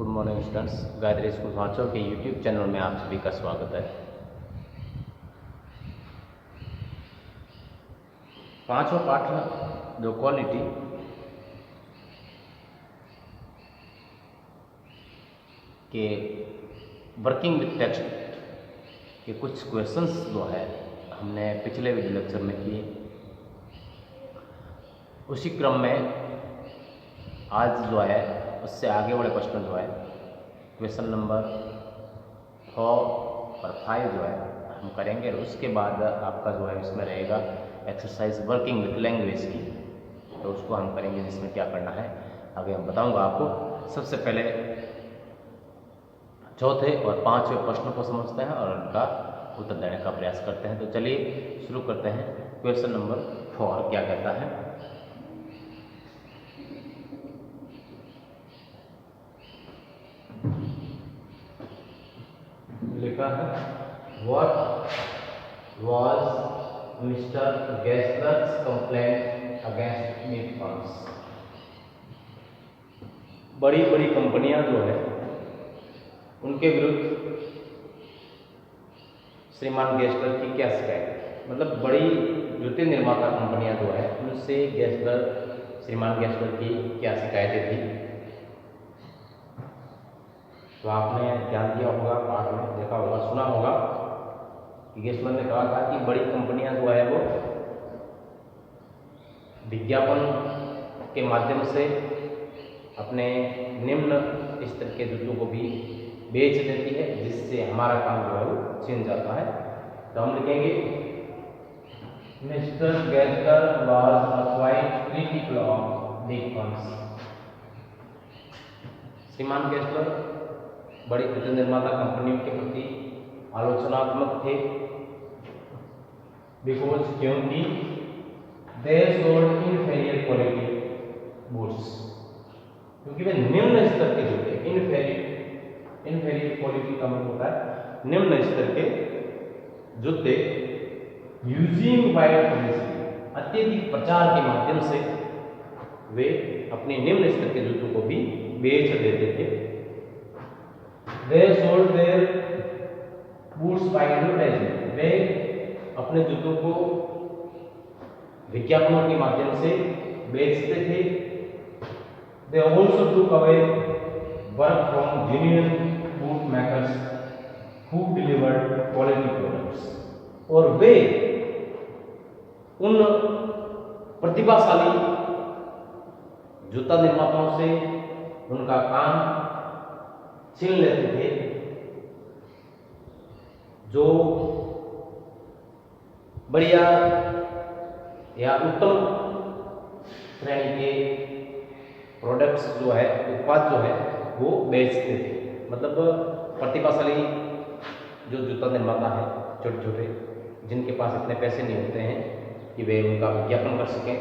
Good morning students, Gayatri school Sanchore के YouTube channel में आप सभी का स्वागत है। पांचवा पाठ जो क्वालिटी के वर्किंग विथ टेक्स्ट के कुछ क्वेश्चंस जो है हमने पिछले वीडियो लेक्चर में किए, उसी क्रम में आज जो है उससे आगे वाले क्वेश्चन जो है क्वेश्चन नंबर 4 और 5 जो है हम करेंगे। और उसके बाद आपका जो है इसमें रहेगा एक्सरसाइज वर्किंग विथ लैंग्वेज की, तो उसको हम करेंगे जिसमें क्या करना है आगे हम बताऊंगा आपको। सबसे पहले चौथे और पांचवें प्रश्नों को समझते हैं और उनका उत्तर देने का प्रयास करते हैं। तो चलिए शुरू करते हैं। क्वेश्चन नंबर 4 क्या कहता है, लिखा है what was mister Gessler's complaint against meat firms. बड़ी बड़ी कंपनियां जो है उनके विरुद्ध श्रीमान गेस्लर की क्या शिकायत है। मतलब बड़ी जूते निर्माता कंपनियां जो है उनसे श्रीमान गेस्लर की क्या शिकायतें थी। तो आपने ध्यान दिया होगा, पाठ में देखा होगा, सुना होगा कि गेस्लर ने कहा था कि बड़ी कंपनियां जो है वो विज्ञापन के माध्यम से अपने निम्न स्तर के जूतों को भी बेच देती है, जिससे हमारा काम जो है वो छिन जाता है। तो हम लिखेंगे mister Gessler was quite critical of big firms. श्रीमान गेस्लर बड़ी जूते निर्माता कंपनियों के प्रति आलोचनात्मक थे, बिकॉज क्योंकि they sold inferior quality boots, क्योंकि वे निम्न स्तर के जूते, इनफीरियर क्वालिटी का मतलब होता है निम्न स्तर के जूते, यूजिंग वाइड पब्लिसिटी, अत्यधिक प्रचार के माध्यम से वे अपने निम्न स्तर के जूतों को भी बेच देते थे। They sold their boots by advertisement. वे अपने जूतों को विज्ञापनों के माध्यम से बेचते थे। They also took away work from genuine boot makers who delivered quality products. और वे उन प्रतिभाशाली जूता निर्माताओं से उनका काम छीन लेते थे जो बढ़िया या उत्तम श्रेणी के प्रोडक्ट्स जो है, उत्पाद जो है वो बेचते थे। मतलब प्रतिभाशाली जो जूता निर्माता है, छोटे छोटे, जिनके पास इतने पैसे नहीं होते हैं कि वे उनका विज्ञापन कर सकें,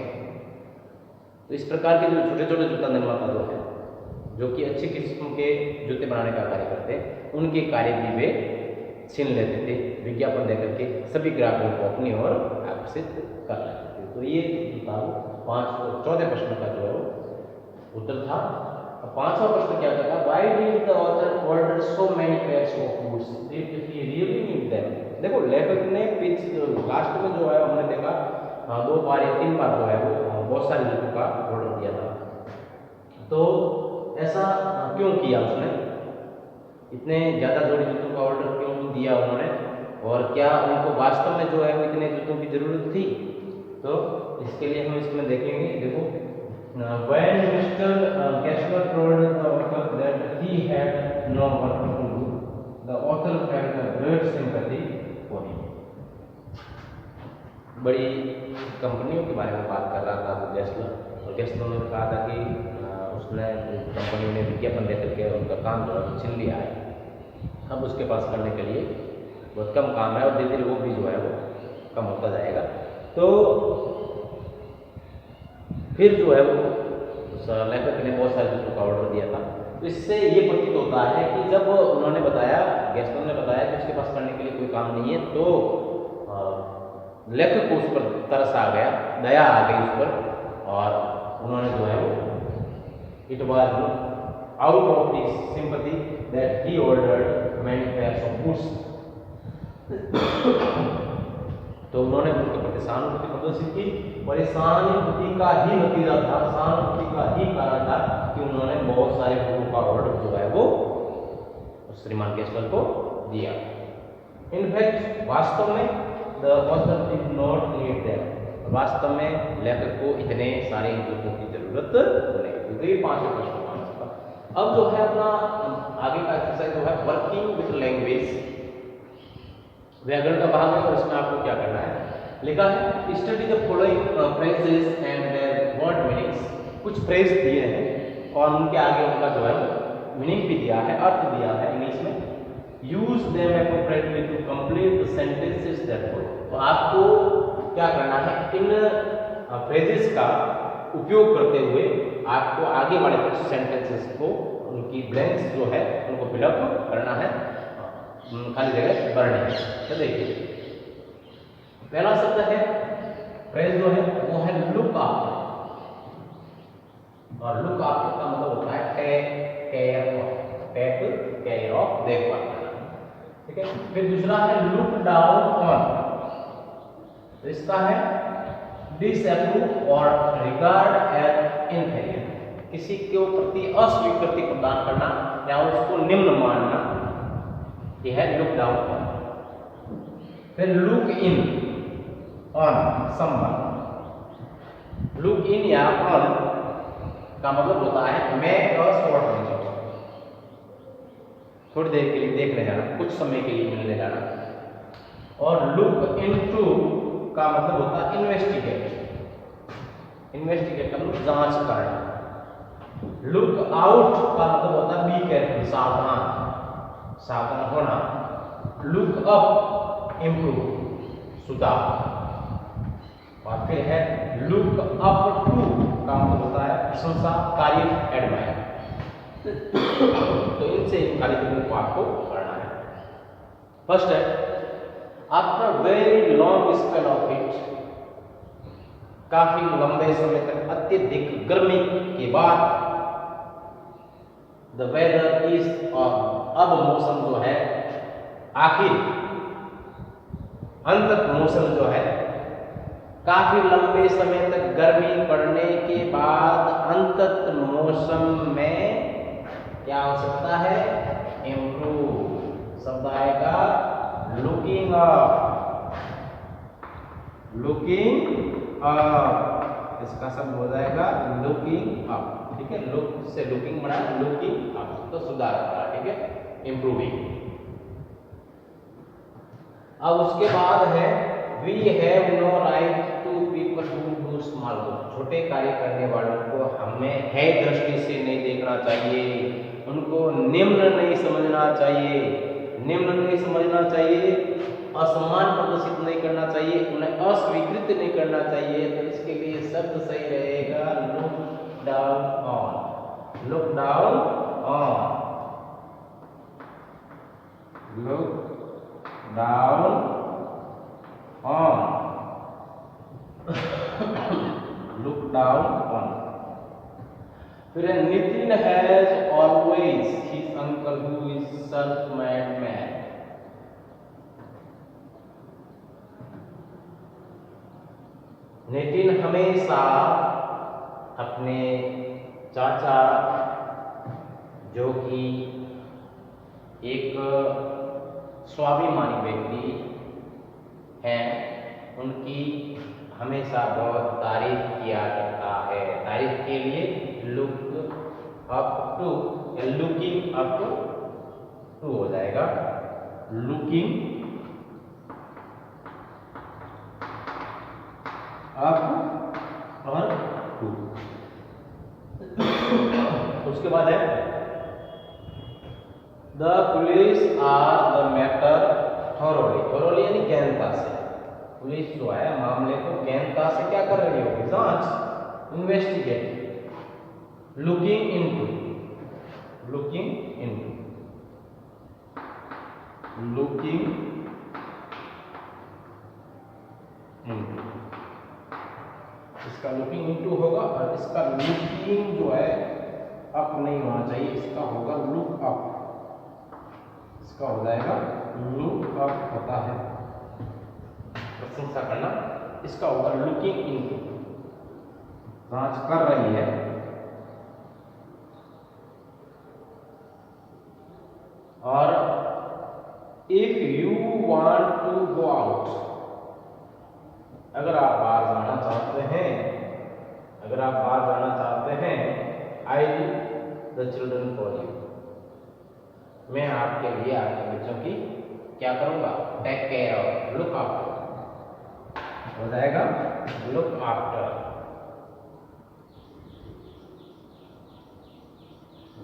तो इस प्रकार के जो छोटे छोटे जूता निर्माता जो है, जो कि अच्छी किस्म के जूते बनाने का कार्य करते हैं, उनके कार्य भी वे छीन लेते थे, विज्ञापन देकर के सभी ग्राहकों को अपनी ओर आकर्षित कर लेते थे। तो ये चौथे प्रश्न का जो है उत्तर था। पांचवा प्रश्न क्या कहता है, why did the author order so many pairs of boots if he really need them. देखो, लेखक ने लास्ट में जो है हमने देखा 2 बार या 3 बार जो है वो बहुत सारे जूतों का ऑर्डर दिया था। तो ऐसा क्यों किया उसने, इतने ज़्यादा जोड़ी जूतों का ऑर्डर क्यों दिया उन्होंने, और क्या उनको वास्तव में जो है वो इतने जूतों की ज़रूरत थी। तो इसके लिए हम इसमें देखेंगे। देखो, when Mr. Kessler told the author that he had no work to do, the author felt a great sympathy for him. बड़ी कंपनियों के बारे में बात कर रहा था गेस्लर, और गेस्लर ने कहा था कि उसने कंपनी ने विज्ञापन देकर के उनका काम जो है छीन लिया है, अब उसके पास करने के लिए बहुत कम काम है और धीरे धीरे वो भी जो है वो कम होता जाएगा। तो फिर जो है वो लेखक ने बहुत सारे जूतों का ऑर्डर दिया था। तो इससे ये प्रतीत होता है कि जब उन्होंने बताया, गेस्लर ने बताया कि उसके पास करने के लिए कोई काम नहीं है, तो लेखक को उस पर तरस आ गया, दया आ गई उस पर, और उन्होंने जो है वो it was out of his sympathy that he ordered many pairs of boots. तो उन्होंने उनके प्रति सहानुभूति प्रदर्शित की और इस सहानुभूति का ही नतीजा था, सहानुभूति का ही कारण था कि उन्होंने बहुत सारे बूटों का ऑर्डर जो है वो श्रीमान केशवल को दिया। इनफैक्ट वास्तव में the author did not need them, वास्तव में लेखक को इतने सारे जूतों की जरूरत नहीं, क्योंकि 5 प्रश्न का आंसर। अब जो है अपना आगे का एक्सरसाइज जो है वर्किंग विद लैंग्वेज, व्याकरण का भाग है और इसमें आपको क्या करना है, लिखा है study the following phrases and their word meanings. कुछ फ्रेज दिए हैं और उनके आगे उनका जो है मीनिंग भी दिया है, अर्थ दिया है इंग्लिश में। Use them appropriately to complete the sentences that follow. तो आपको क्या करना है, इन फ्रेजेस का उपयोग करते हुए आपको आगे वाले कुछ सेंटेंसेस को, उनकी ब्लैंक्स जो है उनको फिलअप करना है, खाली जगह भरनी है। तो देखिए पहला शब्द है, फ्रेज जो है वो है लुक आफ्टर, और लुक आफ्टर का मतलब होता है टेक केयर ऑफ, देखभाल करना, ठीक है। फिर दूसरा है लुक डाउन ऑन, तो इसका है डिसअप्रूव और रिगार्ड एज इनफीरियर, किसी के प्रति अस्वीकृति प्रदान करना या उसको निम्न मानना, यह है लुक डाउन ऑन। फिर look in on someone, look in या ऑन का मतलब होता है मेक अ शॉर्ट विजिट, थोड़ी देर के लिए देखने जाना, कुछ समय के लिए मिलने जाना। और लुक इनटू का मतलब होता है इन्वेस्टिगेट, इन्वेस्टिगेट का मतलब जांच करना। लुक आउट का मतलब होता है बी केयरफुल, सावधान, सावधान होना। लुक अप इम्प्रूव, सुधार। और फिर है लुक अप टू का मतलब होता है प्रशंसा, तारीफ, एडमायर। तो इनसे खाली को आपको पढ़ना है। फर्स्ट है after very long spell of heat, काफी लंबे समय तक अत्यधिक गर्मी के बाद, द वेदर इज, अब मौसम जो है, आखिर अंततः मौसम जो है, काफी लंबे समय तक गर्मी पड़ने के बाद अंततः मौसम में क्या हो सकता है, इम्प्रूव। शब्द आएगा लुकिंग अप, लुकिंग अप, इसका शब्द हो जाएगा लुकिंग अप, ठीक है। लुक से लुकिंग बना, लुकिंग अप तो सुधार करा, ठीक है, इम्प्रूविंग। अब उसके बाद है we have no right to people who do small work, छोटे कार्य करने वालों को हमें है दृष्टि से नहीं देखना चाहिए, उनको निम्न नहीं समझना चाहिए, निम्न नहीं समझना चाहिए, असमान प्रदर्शित नहीं करना चाहिए, उन्हें अस्वीकृत नहीं करना चाहिए। तो इसके लिए शब्द सही रहेगा look down on, look down on, look down on, look down on. फिर Nitin has always his uncle who is self made man, Nitin हमेशा अपने चाचा जो कि एक स्वाभिमानी व्यक्ति हैं, उनकी हमेशा बहुत तारीफ किया करता है। तारीफ के लिए look up to, looking up to हो जाएगा, लुकिंग अप और टू। उसके बाद है the police are the matter thoroughly, thoroughly यानी गहनता से, पुलिस जो है मामले को गहनता से क्या कर रही होगी, जांच, investigate. Looking into, looking into, looking into, इसका लुकिंग इनटू होगा और इसका लुकिंग जो है अप नहीं होना चाहिए, इसका होगा लुक अप, इसका हो जाएगा लुक अप होता है प्रशंसा करना, इसका होगा लुकिंग इनटू, जांच कर रही है। और if you want to go out, अगर आप बाहर जाना चाहते हैं, अगर आप बाहर जाना चाहते हैं, I will the children for you, मैं आपके लिए आपके बच्चों की क्या करूंगा, take care of, look after हो जाएगा, लुक आफ्टर,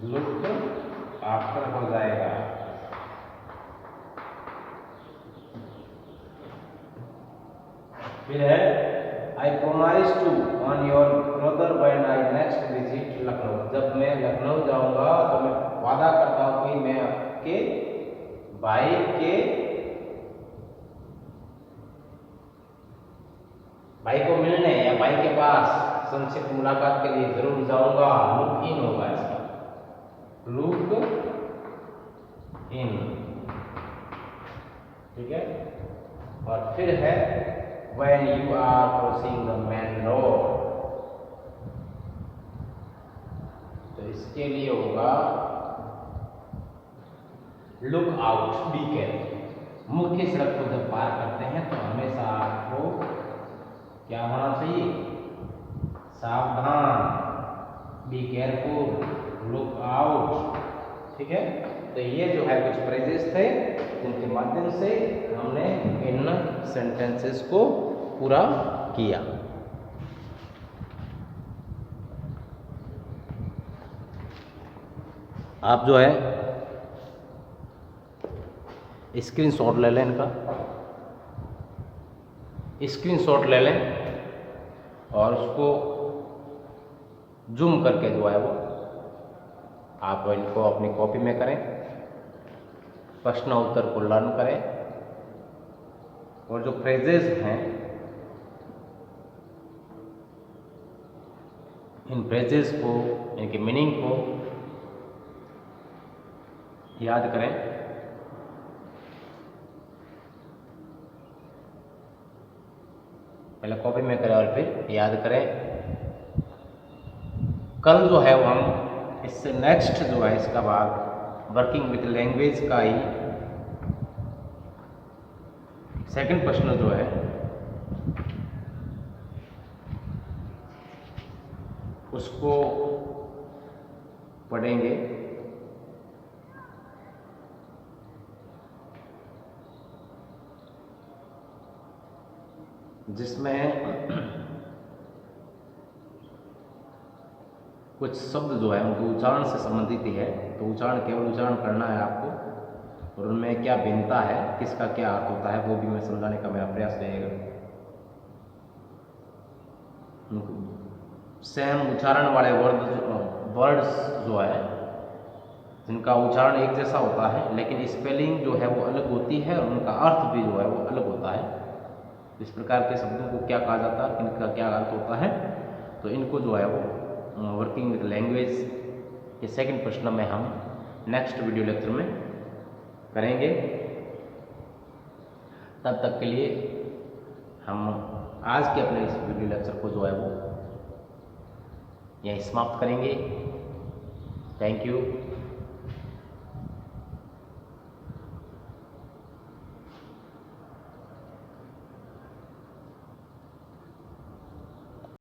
लुक आफ्टर हो जाएगा। फिर है I promise to on your brother when I next visit Lucknow, जब मैं लखनऊ जाऊंगा तो मैं वादा करता हूं कि मैं आपके भाई को मिलने या भाई के पास संक्षिप्त मुलाकात के लिए जरूर जाऊंगा, लुक इन होगा इसका, लुक इन, ठीक है। और फिर है when you are crossing the main road, तो इसके लिए होगा लुक आउट, बी केयरफुल, मुख्य सड़क को जब पार करते हैं तो हमेशा आपको क्या होना चाहिए, सावधान, बी केयरफुल, लुक आउट, ठीक है। तो ये जो है कुछ फ्रेजेस थे जिनके माध्यम से हमने इन सेंटेंसेस को पूरा किया। आप जो है स्क्रीनशॉट ले लें, इनका स्क्रीनशॉट ले लें और उसको जूम करके जो है वो आप इनको अपनी कॉपी में करें, प्रश्न उत्तर को लर्न करें, और जो फ्रेजेस हैं इन फ्रेजेस को, इनके मीनिंग को याद करें। पहले कॉपी में करें और फिर याद करें। कल जो है वो हम इससे नेक्स्ट जो है इसका भाग वर्किंग विद लैंग्वेज का ही सेकंड प्रश्न जो है उसको पढ़ेंगे। जिसमें कुछ शब्द जो है उनके उच्चारण से संबंधित ही है, तो उच्चारण केवल उच्चारण करना है आपको, और उनमें क्या भिन्नता है, किसका क्या अर्थ होता है, वो भी मैं समझाने का मेरा प्रयास रहेगा। सेम उच्चारण वाले वर्ड्स जो है जिनका उच्चारण एक जैसा होता है लेकिन स्पेलिंग जो है वो अलग होती है और उनका अर्थ भी जो है वो अलग होता है। इस प्रकार के शब्दों को क्या कहा जाता है, इनका क्या अर्थ होता है, तो इनको जो है वो वर्किंग विद लैंग्वेज के सेकंड प्रश्न में हम नेक्स्ट वीडियो लेक्चर में करेंगे। तब तक के लिए हम आज के अपने इस वीडियो लेक्चर को जो है वो यहीं समाप्त करेंगे। Thank you.